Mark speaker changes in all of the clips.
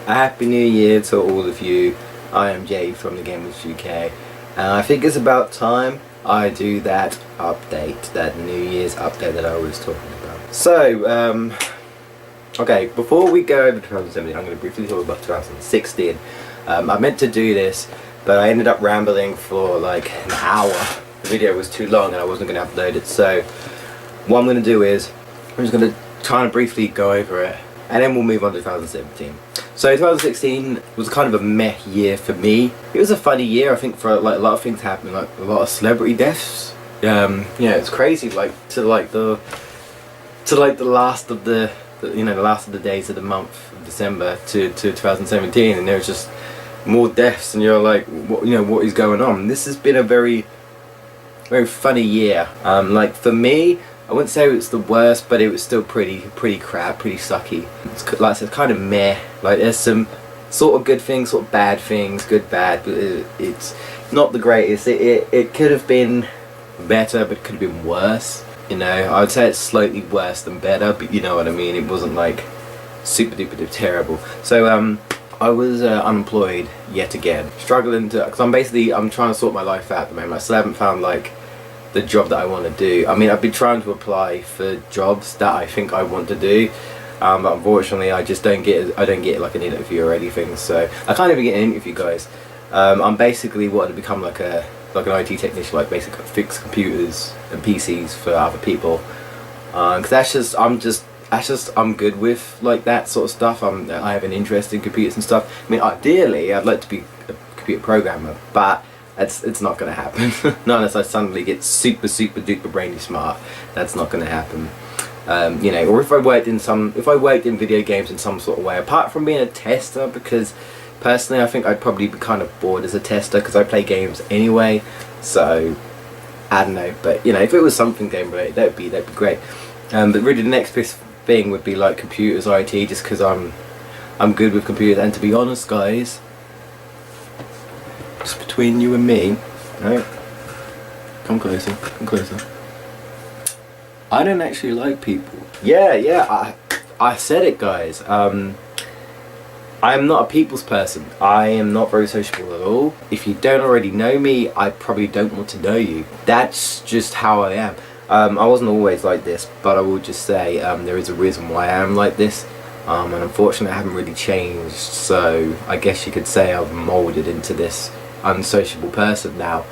Speaker 1: A happy new year to all of you. I am Jay from the GameBustersUK, and I think it's about time I do that update, that New Year's update that I was talking about. So, okay, before we go over 2017, I'm going to briefly talk about 2016. I meant to do this, but I ended up rambling for like an hour. The video was too long and I wasn't going to upload it, so what I'm going to do is I'm just going to try and briefly go over it, and then we'll move on to 2017. So 2016 was kind of a meh year for me. It was a funny year, I think, for like a lot of things happening, like a lot of celebrity deaths. It's crazy, like to the last of the last of the days of the month of December to 2017, and there was just more deaths, and you're like, what is going on? This has been a very funny year. Like for me, I wouldn't say it's the worst, but it was still pretty crap, pretty sucky. It's like I said, kind of meh. Like there's some sort of good things, sort of bad things, good, bad, but it's not the greatest. It could have been better, but it could have been worse. I would say it's slightly worse than better, but you know what I mean. It wasn't like super duper terrible. So I was unemployed yet again, struggling to, because I'm trying to sort my life out at the moment. I still haven't found like the job that I want to do. I mean, I've been trying to apply for jobs that I think I want to do, but unfortunately I just don't get like an interview or anything. So I can't even get an interview, guys. I'm basically wanting to become like an IT technician, like basically fix computers and PCs for other people, because I'm good with like that sort of stuff. I have an interest in computers and stuff. I mean, ideally I'd like to be a computer programmer, but it's not going to happen. Not unless I suddenly get super duper brainy smart. That's not going to happen. Or if I worked in video games in some sort of way, apart from being a tester, because personally I think I'd probably be kind of bored as a tester because I play games anyway. So I don't know, but if it was something game related, that'd be great. But really the next best thing would be like computers, IT, just because I'm good with computers. And to be honest, guys, just between you and me, right? Come closer, I don't actually like people. Yeah, I said it, guys. I am not a people's person. I am not very sociable at all. If you don't already know me, I probably don't want to know you. That's just how I am. I wasn't always like this, but I will just say there is a reason why I am like this. And unfortunately I haven't really changed, so I guess you could say I've molded into this unsociable person now.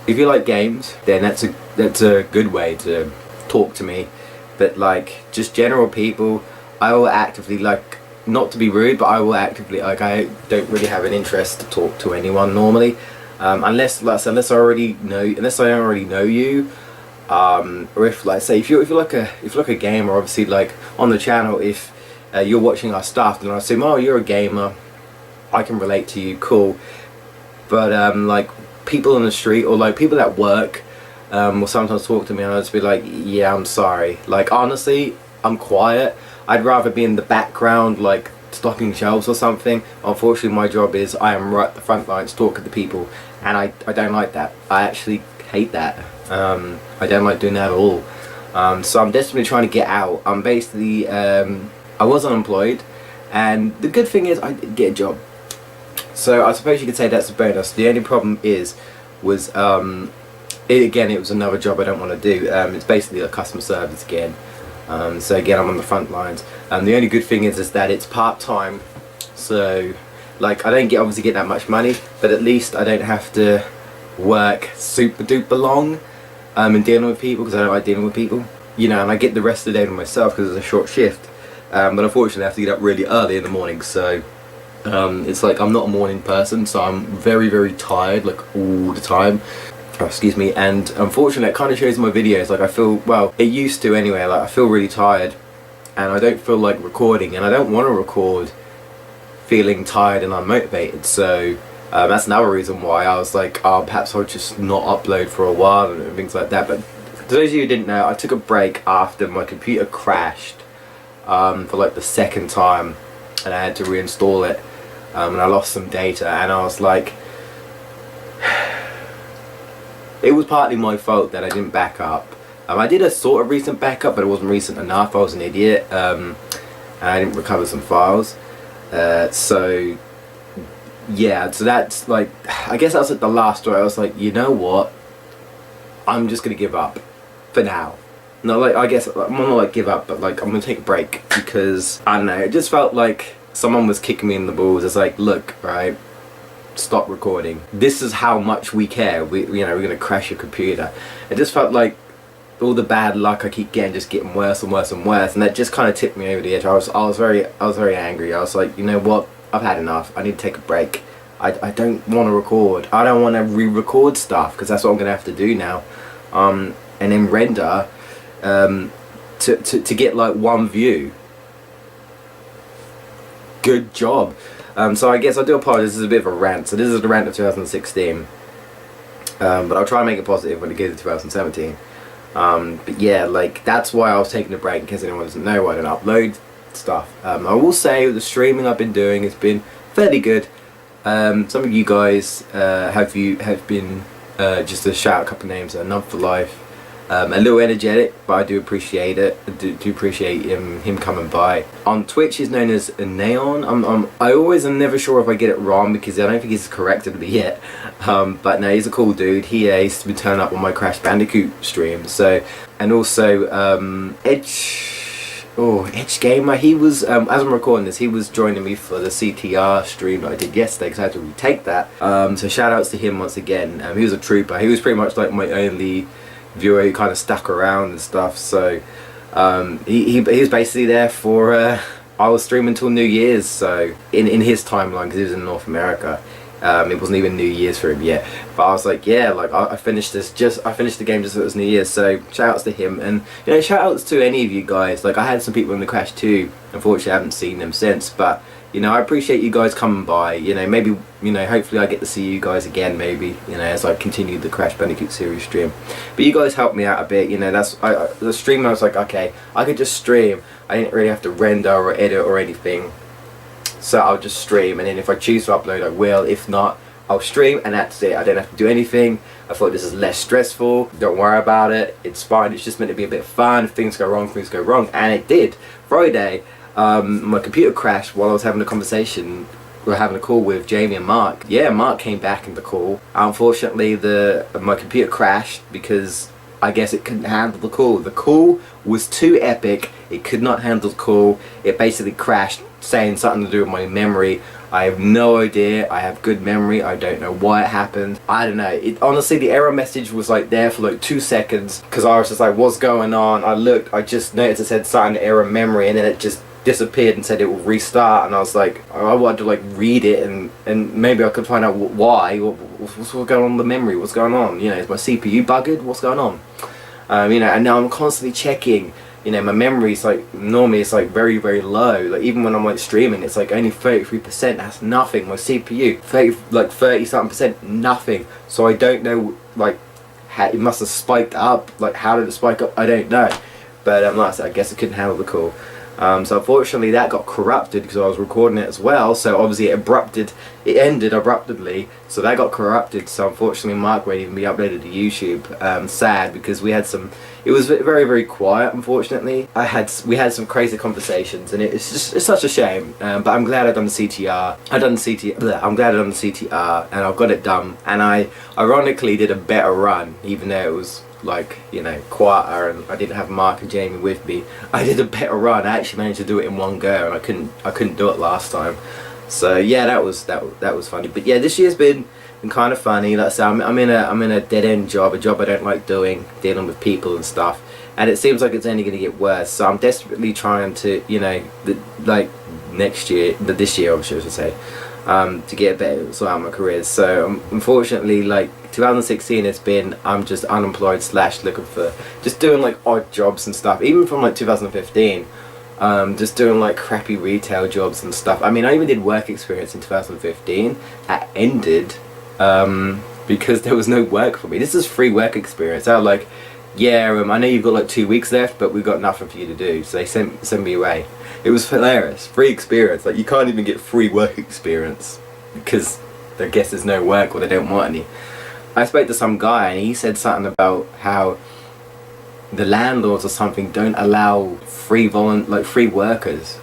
Speaker 1: If you like games, then that's a good way to talk to me. But like just general people, I will actively, like, not to be rude, but I will actively, like, I don't really have an interest to talk to anyone normally, unless I already know you, or if, like, say if you're like a gamer, obviously, like on the channel, if you're watching our stuff, then I assume, oh, you're a gamer, I can relate to you, cool. But like people on the street, or like people at work, will sometimes talk to me, and I'll just be like, yeah, I'm sorry. Like honestly, I'm quiet. I'd rather be in the background, like stocking shelves or something. Unfortunately, my job is I am right at the front lines talking to people, and I don't like that. I actually hate that. I don't like doing that at all. So I'm desperately trying to get out. I'm basically I was unemployed, and the good thing is I did get a job. So I suppose you could say that's a bonus. The only problem was it was another job I don't want to do. It's basically a customer service again. So again, I'm on the front lines. The only good thing is that it's part-time. So like I don't obviously get that much money, but at least I don't have to work super duper long in dealing with people, because I don't like dealing with people. And I get the rest of the day to myself because it's a short shift. But unfortunately I have to get up really early in the morning, so it's like I'm not a morning person, so I'm very tired, like all the time. Oh, excuse me. And unfortunately it kind of shows in my videos. Like I feel, well, it used to anyway, like I feel really tired and I don't feel like recording, and I don't want to record feeling tired and unmotivated. So that's another reason why I was like, oh, perhaps I'll just not upload for a while and things like that. But for those of you who didn't know, I took a break after my computer crashed for like the second time, and I had to reinstall it, and I lost some data, and I was like, it was partly my fault that I didn't back up. I did a sort of recent backup, but it wasn't recent enough. I was an idiot, and I didn't recover some files. So yeah, so that's like, I guess that's like the last story. I was like, you know what, I'm just gonna give up for now. No, like, I guess I'm not like give up, but like I'm gonna take a break, because I don't know, it just felt like someone was kicking me in the balls. It's like, look, right, stop recording. This is how much we care. We're gonna crash your computer. It just felt like all the bad luck I keep getting just getting worse and worse and worse, and that just kind of tipped me over the edge. I was very angry. I was like, you know what, I've had enough. I need to take a break. I don't want to record. I don't want to re-record stuff, because that's what I'm gonna have to do now, and then render to get like one view. Good job. So I guess I do apologize. This is a bit of a rant. So this is the rant of 2016, but I'll try and make it positive when it gets to 2017. But yeah, like, that's why I was taking a break, in case anyone doesn't know why I don't upload stuff. I will say the streaming I've been doing has been fairly good. Some of you guys have been, just to shout out a couple of names, None for Life, a little energetic, but I do appreciate it. I do appreciate him coming by. On Twitch he's known as Neon. I always am never sure if I get it wrong, because I don't think he's corrected me yet. But no, he's a cool dude. He used to be turning up on my Crash Bandicoot stream. So, and also Edge Gamer, he was, as I'm recording this, he was joining me for the CTR stream that I did yesterday, because I had to retake that. So shout outs to him once again. He was a trooper. He was pretty much like my only viewer who kind of stuck around and stuff. So he was basically there for I was streaming till New Year's, so in his timeline, because he was in North America. It wasn't even New Year's for him yet, but I was like, yeah, like I finished the game just as it was New Year's. So shout outs to him, and shout outs to any of you guys. Like, I had some people in the Crash too. Unfortunately I haven't seen them since, but I appreciate you guys coming by. Maybe hopefully I get to see you guys again, maybe as I continue the Crash Bandicoot series stream. But you guys helped me out a bit. That's the stream. I was like, okay, I could just stream. I didn't really have to render or edit or anything. So I'll just stream, and then if I choose to upload I will. If not, I'll stream, and that's it. I don't have to do anything. I thought this is less stressful. Don't worry about it. It's fine. It's just meant to be a bit of fun. If things go wrong, things go wrong, and it did. Friday, my computer crashed while I was having a conversation. We were having a call with Jamie and Mark. Yeah, Mark came back in the call. Unfortunately, my computer crashed because I guess it couldn't handle the call. The call was too epic. It could not handle the call. It basically crashed, saying something to do with my memory. I have no idea. I have good memory. I don't know why it happened. I don't know. Honestly, the error message was like there for like 2 seconds, because I was just like, what's going on? I looked, I just noticed it said something, error memory, and then it just disappeared and said it will restart, and I was like, I wanted to like read it and maybe I could find out why. What's going on with the memory? What's going on? Is my CPU bugged? What's going on? And now I'm constantly checking. My memory's like, normally it's like very, very low. Like, even when I'm like streaming, it's like only 33%. That's nothing. My CPU, 30 something percent, nothing. So I don't know, like, how it must have spiked up. Like, how did it spike up? I don't know. But like I said, I guess it couldn't handle the call. So unfortunately that got corrupted because I was recording it as well. So obviously it ended abruptly. So that got corrupted. So unfortunately Mark won't even be uploaded to YouTube. Sad, because it was very, very quiet. Unfortunately, we had some crazy conversations, and it's such a shame. But I'm glad I've done the CTR. I'm glad I've done the CTR, and I've got it done. And I ironically did a better run, even though it was like quieter, and I didn't have Mark and Jamie with me. I did a better run. I actually managed to do it in one go, and I couldn't do it last time. So yeah, that was funny. But yeah, this year's been kind of funny. Like I said, I'm in a dead end job, a job I don't like doing, dealing with people and stuff, and it seems like it's only going to get worse. So I'm desperately trying to this year I should say, to get a better result out of my career. So unfortunately, like 2016 it's been, I'm just unemployed / looking for, just doing like odd jobs and stuff, even from like 2015. Just doing like crappy retail jobs and stuff. I mean, I even did work experience in 2015 that ended because there was no work for me. This is free work experience. I was like, yeah, I know you've got like 2 weeks left, but we've got nothing for you to do. So they sent me away. It was hilarious. Free experience. Like, you can't even get free work experience because I guess there's no work, or they don't want any. I spoke to some guy and he said something about how the landlords or something don't allow free workers.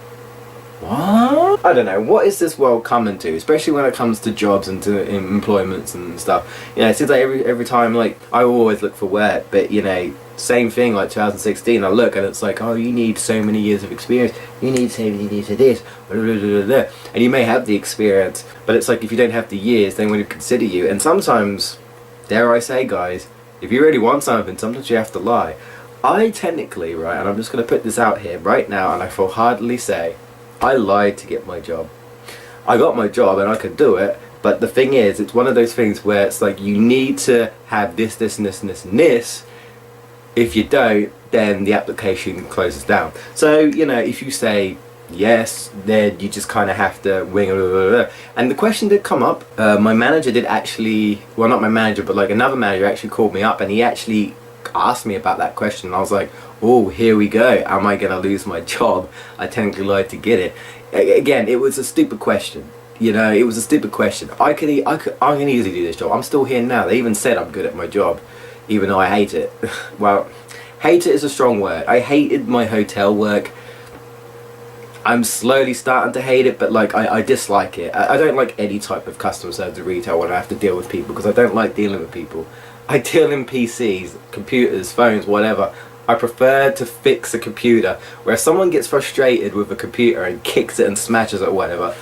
Speaker 1: What? I don't know, what is this world coming to, especially when it comes to jobs and to employments and stuff. You know, it seems like every time, like, I always look for work, but you know, same thing, like 2016, I look and it's like, oh, you need so many years of experience, you need so many years of this, blah, blah, blah, blah. And you may have the experience, but it's like, if you don't have the years, they won't consider you. And sometimes, dare I say, guys, if you really want something, sometimes you have to lie. I technically, right, and I'm just going to put this out here right now, and I full-heartedly say, I lied to get my job. I got my job and I could do it, but the thing is, it's one of those things where it's like, you need to have this, this, and this, and this, and this. If you don't, then the application closes down. So, you know, if you say yes, then you just kind of have to wing it. Blah, blah, blah. And the question did come up. My manager did actually, well, not my manager, but like another manager actually called me up and he actually asked me about that question. And I was like, oh, here we go. Am I going to lose my job? I technically lied to get it. Again, it was a stupid question. You know, it was a stupid question. I can easily do this job. I'm still here now. They even said I'm good at my job, even though I hate it. Well, hate it is a strong word. I hated my hotel work. I'm slowly starting to hate it, but like I dislike it. I don't like any type of customer service or retail when I have to deal with people, because I don't like dealing with people. I deal in PCs, computers, phones, whatever. I prefer to fix a computer. Where if someone gets frustrated with a computer and kicks it and smashes it or whatever,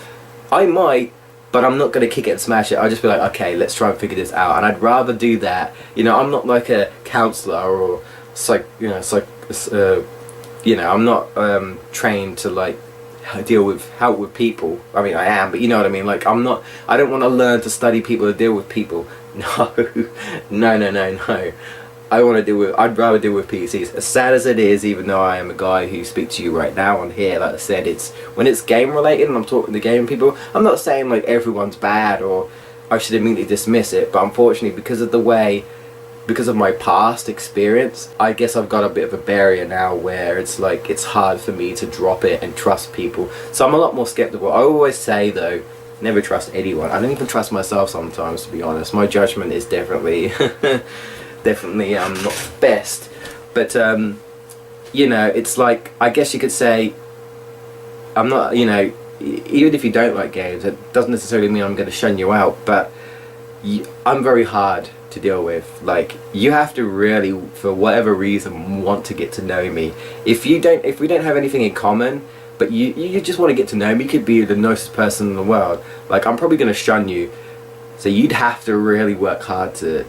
Speaker 1: I might, but I'm not going to kick it and smash it. I'll just be like, okay, let's try and figure this out. And I'd rather do that. You know, I'm not like a counsellor or I'm not trained to like help with people. I mean, I am, but you know what I mean. Like, I don't want to learn to study people to deal with people. No, no. I'd rather deal with PCs. As sad as it is, even though I am a guy who speaks to you right now on here, like I said, it's when it's game related and I'm talking to game people, I'm not saying like everyone's bad or I should immediately dismiss it, but unfortunately, because of my past experience, I guess I've got a bit of a barrier now where it's like, it's hard for me to drop it and trust people. So I'm a lot more skeptical. I always say though, never trust anyone. I don't even trust myself sometimes, to be honest. My judgment is definitely not the best, but you know, it's like, I guess you could say, I'm not, you know, even if you don't like games, it doesn't necessarily mean I'm going to shun you out, but I'm very hard to deal with. Like, you have to really, for whatever reason, want to get to know me. If we don't have anything in common, but you just want to get to know me, you could be the nicest person in the world, like, I'm probably going to shun you. So you'd have to really work hard to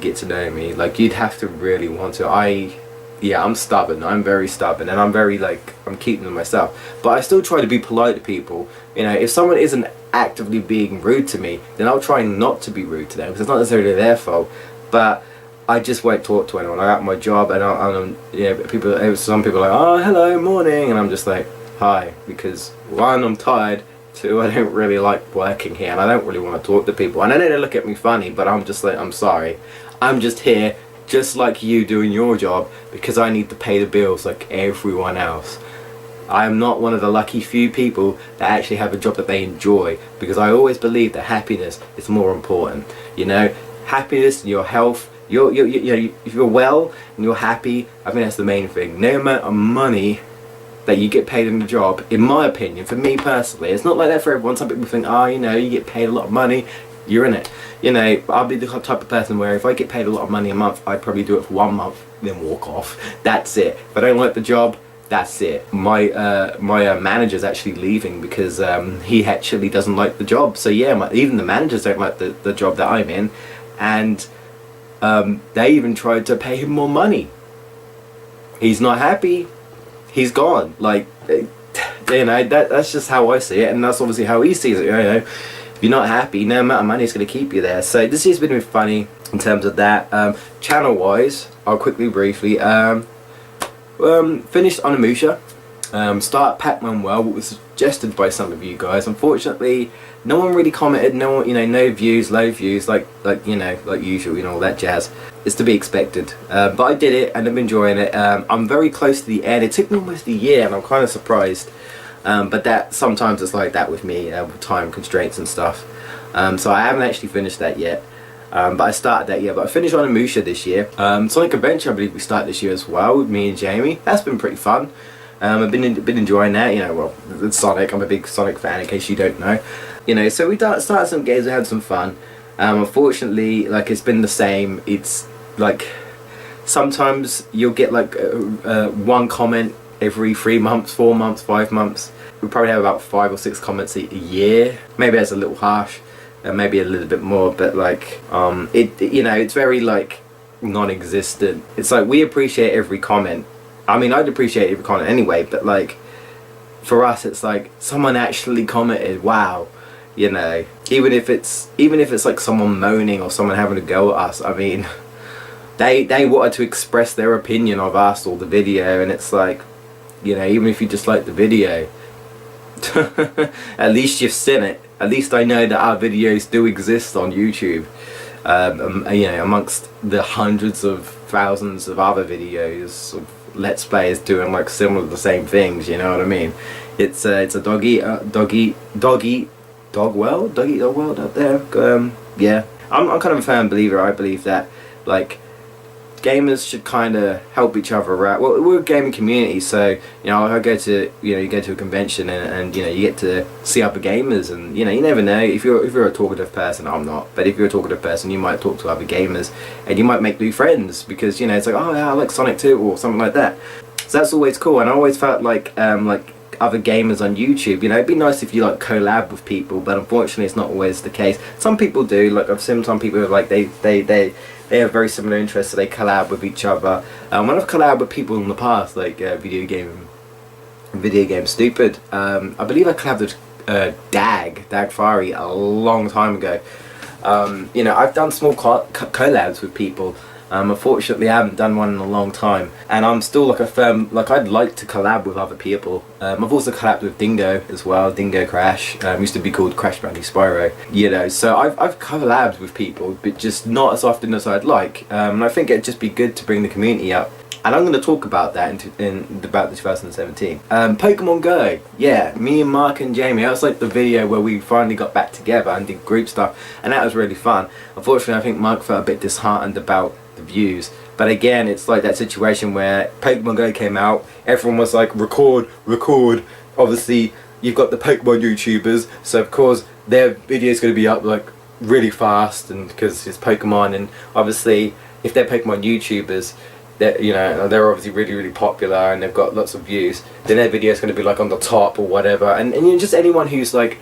Speaker 1: get to know me. Like, you'd have to really want to. I'm stubborn. I'm very stubborn, and I'm very like, I'm keeping to myself. But I still try to be polite to people. You know, if someone isn't actively being rude to me, then I'll try not to be rude to them, because it's not necessarily their fault. But I just won't talk to anyone. I got my job, and some people are like, oh, hello, morning, and I'm just like, hi, because one, I'm tired. Two, I don't really like working here, and I don't really want to talk to people. And I know they look at me funny, but I'm just like, I'm sorry. I'm just here, just like you doing your job, because I need to pay the bills like everyone else. I'm not one of the lucky few people that actually have a job that they enjoy, because I always believe that happiness is more important. You know, happiness and your health. If you're well and you're happy, I think that's the main thing. No amount of money that you get paid in the job, in my opinion, for me personally, it's not like that for everyone. Some people think, oh, you know, you get paid a lot of money, you're in it. You know, I'll be the type of person where if I get paid a lot of money a month, I'd probably do it for 1 month, then walk off. That's it. If I don't like the job, that's it. My manager's actually leaving because he actually doesn't like the job. So yeah, even the managers don't like the job that I'm in, and they even tried to pay him more money. He's not happy. He's gone. Like, you know, that's just how I see it, and that's obviously how he sees it. You know, if you're not happy, no amount of money is going to keep you there. So this has been funny in terms of that. Channel wise, I'll briefly finished Onimusha. Start Pac-Man World, what was suggested by some of you guys. Unfortunately, no one really commented. No one, you know, no views, low views, like you know, like usual, you know, all that jazz. It's to be expected. But I did it, and I'm enjoying it. I'm very close to the end. It took me almost a year, and I'm kind of surprised. But that sometimes it's like that with me, with time constraints and stuff. So I haven't actually finished that yet. But I started that year. But I finished Onimusha this year. Sonic Adventure, I believe we started this year as well with me and Jamie. That's been pretty fun. I've been enjoying that. You know, well, it's Sonic. I'm a big Sonic fan, in case you don't know. You know, so we started some games. We had some fun. Unfortunately, like, it's been the same. It's like sometimes you'll get like one comment every 3 months, 4 months, 5 months. We probably have about 5 or 6 comments a year. Maybe that's a little harsh, maybe a little bit more, but like you know, it's very like non-existent. It's like we appreciate every comment. I mean, I'd appreciate every comment anyway, but like for us, it's like someone actually commented. Wow, you know, even if it's like someone moaning or someone having a go at us. I mean, they wanted to express their opinion of us or the video, and it's like, you know, even if you just like the video, at least you've seen it. At least I know that our videos do exist on YouTube, you know, amongst the hundreds of thousands of other videos of Let's Players doing like similar, the same things. You know what I mean? It's a dog eat dog world out there. Yeah, I'm kind of a firm believer. I believe that like gamers should kind of help each other out. Well, we're a gaming community, so you know, I go to, you know, you go to a convention and you know, you get to see other gamers, and you know, you never know, if you're a talkative person. I'm not, but if you're a talkative person, you might talk to other gamers and you might make new friends, because you know, it's like, oh yeah, I like Sonic 2 or something like that. So that's always cool, and I always felt like other gamers on YouTube, you know, it'd be nice if you like collab with people, but unfortunately it's not always the case. Some people do, like I've seen some people who like they have very similar interests, so they collab with each other. When I've collabed with people in the past, like Video Game Stupid, I believe I collabed with Dag Fari a long time ago. You know, I've done small collabs with people. Unfortunately, I haven't done one in a long time, and I'm still like a firm, like I'd like to collab with other people. I've also collabed with Dingo as well, Dingo Crash, used to be called Crash Bandy Spyro, you know, so I've collabed with people, but just not as often as I'd like, and I think it'd just be good to bring the community up. And I'm going to talk about that about the 2017. Pokemon Go, yeah, me and Mark and Jamie, that was like the video where we finally got back together and did group stuff, and that was really fun. Unfortunately, I think Mark felt a bit disheartened about the views, but again, it's like that situation where Pokemon Go came out, everyone was like, record. Obviously, you've got the Pokemon YouTubers, so of course their video is going to be up like really fast, and because it's Pokemon, and obviously if they're Pokemon YouTubers, that, you know, they're obviously really popular and they've got lots of views, then their video is going to be like on the top or whatever, and you know, just anyone who's like,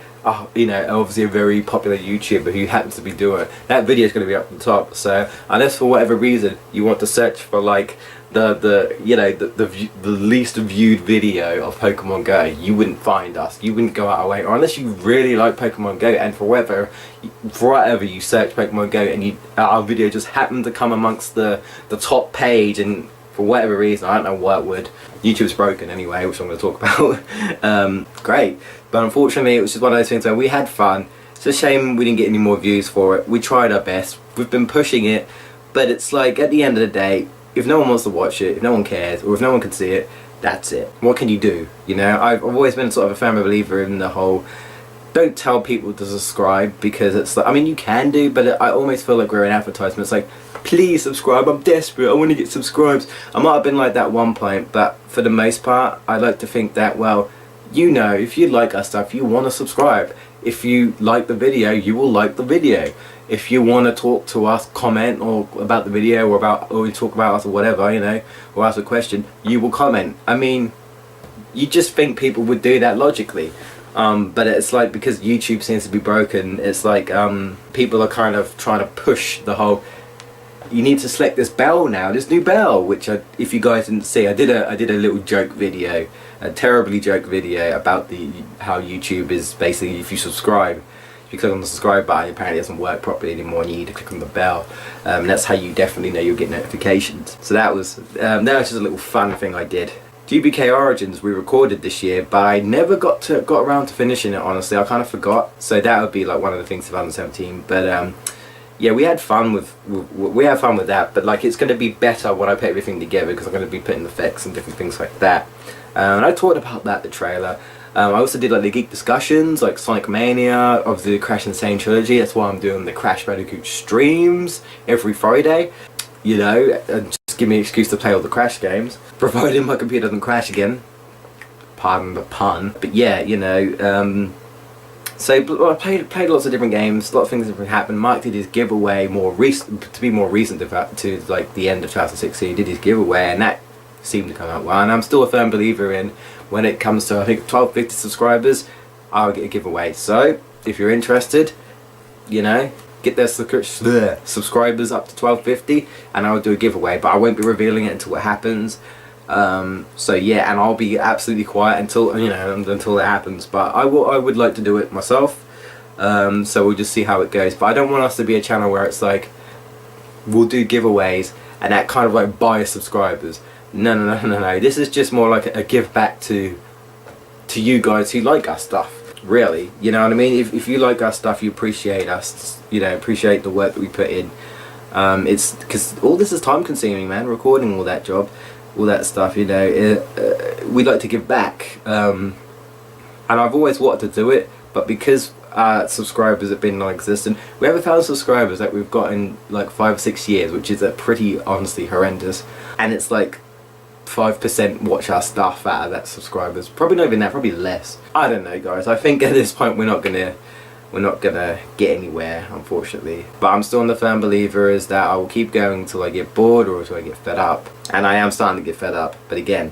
Speaker 1: you know, obviously a very popular YouTuber who happens to be doing it, that video is going to be up on top. So unless for whatever reason you want to search for like the you know, the least viewed video of Pokemon Go, you wouldn't find us. You wouldn't go out of way, or unless you really like Pokemon Go, and for whatever you search Pokemon Go and our video just happened to come amongst the top page, and for whatever reason, I don't know what would. YouTube's broken anyway, which I'm going to talk about. Great, but unfortunately it was just one of those things where we had fun. It's a shame we didn't get any more views for it. We tried our best, we've been pushing it, but it's like, at the end of the day, if no one wants to watch it, if no one cares, or if no one can see it, that's it. What can you do? You know, I've always been sort of a firm believer in the whole, don't tell people to subscribe, because it's like, I mean, you can do, but I almost feel like we're an advertisement. It's like, please subscribe, I'm desperate, I want to get subscribes. I might have been like that at one point, but for the most part, I like to think that, well, you know, if you like our stuff, you want to subscribe. If you like the video, you will like the video. If you want to talk to us, comment or about the video, or talk about us or whatever, you know, or ask a question, you will comment. I mean, you just think people would do that logically. But it's like, because YouTube seems to be broken, it's like people are kind of trying to push the whole, you need to select this bell now, this new bell, which if you guys didn't see, I did a little joke video, a terribly joke video about how YouTube is basically, if you subscribe, if you click on the subscribe button, apparently it doesn't work properly anymore, and you need to click on the bell. That's how you definitely know you'll get notifications. So that was just a little fun thing I did. GBK Origins we recorded this year, but I never got around to finishing it, honestly. I kind of forgot, so that would be like one of the things of 2017. But yeah, we had fun with that, but like, it's going to be better when I put everything together, because I'm going to be putting effects and different things like that. And I talked about that, the trailer. I also did like the geek discussions, like Sonic Mania of the Crash Insane trilogy. That's why I'm doing the Crash Bandicoot streams every Friday, you know, and just give me an excuse to play all the Crash games, providing my computer doesn't crash again. pardon the pun. But yeah, you know, so I played lots of different games, a lot of things have happened. Mike did his giveaway more recent, to be more recent to like the end of 2016, he did his giveaway, and that seemed to come out well. And I'm still a firm believer in, when it comes to I think 1250 subscribers, I'll get a giveaway. So if you're interested, you know, get their subscribers up to 1250 and I'll do a giveaway, but I won't be revealing it until it happens. So yeah, and I'll be absolutely quiet until, you know, until it happens, but I would like to do it myself. So we'll just see how it goes, but I don't want us to be a channel where it's like we'll do giveaways and that kind of like buys subscribers. No, this is just more like a give back to you guys who like our stuff, really, you know what I mean? If you like our stuff, you appreciate us, you know, appreciate the work that we put in. It's because all this is time consuming, man, recording all that job, all that stuff, you know. We like to give back, and I've always wanted to do it, but because subscribers have been non-existent, we have 1,000 subscribers that we've got in like 5 or 6 years, which is a pretty honestly horrendous, and it's like 5% watch our stuff out of that subscribers, probably not even that, probably less. I don't know, guys. I think at this point we're not gonna get anywhere, unfortunately, but I'm still the firm believer is that I will keep going until I get bored or until I get fed up, and I am starting to get fed up, but again,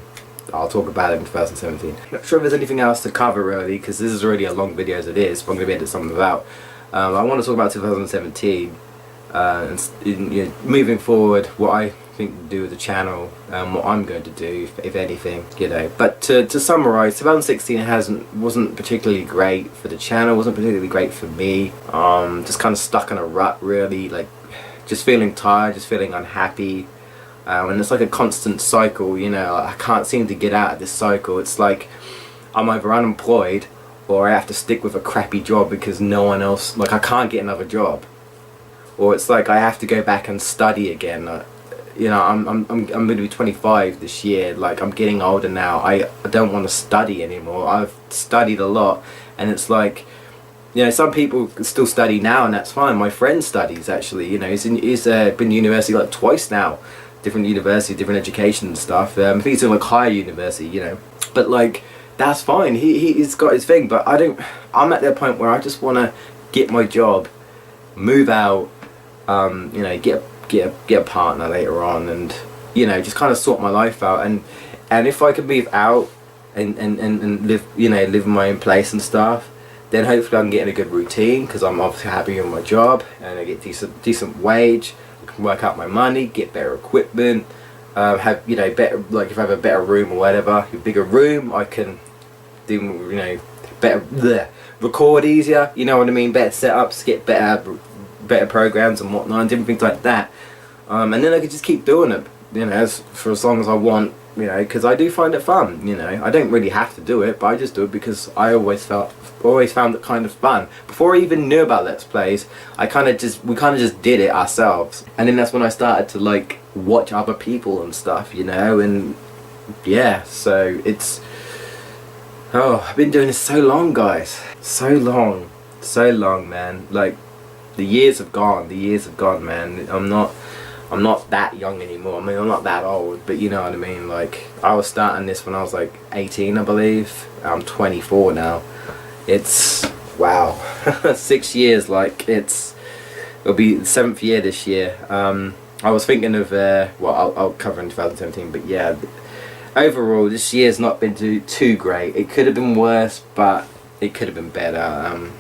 Speaker 1: I'll talk about it in 2017. Not sure if there's anything else to cover really, because this is already a long video as it is, but I'm going to be editing something about. I want to talk about 2017 and you know, moving forward, what I think to do with the channel, what I'm going to do, if anything, you know. But to summarise, 2016 wasn't particularly great for the channel, wasn't particularly great for me. Just kind of stuck in a rut really, like just feeling tired, just feeling unhappy. And it's like a constant cycle, you know. I can't seem to get out of this cycle. It's like I'm either unemployed or I have to stick with a crappy job because no one else, like I can't get another job, or it's like I have to go back and study again. You know, I'm going to be 25 this year. Like I'm getting older now. I don't want to study anymore. I've studied a lot, and it's like, you know, some people still study now, and that's fine. My friend studies actually. You know, he's been to university like twice now. Different university, different education and stuff. I think he's in like higher university, you know. But like, that's fine. He's got his thing. But I'm at that point where I just want to get my job, move out, you know, get a partner later on, and you know, just kind of sort my life out. And if I can move out and live, you know, live in my own place and stuff, then hopefully I can get in a good routine because I'm obviously happy with my job and I get decent wage. Work out my money, get better equipment, have, you know, better, like if I have a better room or whatever, a bigger room, I can do, you know, better record easier, you know what I mean, better setups, get better programs and whatnot, and different things like that, and then I could just keep doing it, you know, for as long as I want, you know, because I do find it fun, you know. I don't really have to do it, but I just do it because I always found it kind of fun. Before I even knew about Let's Plays, we kind of just did it ourselves, and then that's when I started to like watch other people and stuff, you know. And yeah, so it's, oh, I've been doing this so long, guys, so long, man. Like the years have gone, man. I'm not that young anymore. I mean, I'm not that old, but you know what I mean. Like, I was starting this when I was like 18, I believe. I'm 24 now. It's, wow, 6 years. Like, it'll be the 7th year this year. I was thinking of, well, I'll cover in 2017, but yeah, overall, this year's not been too great. It could have been worse, but it could have been better.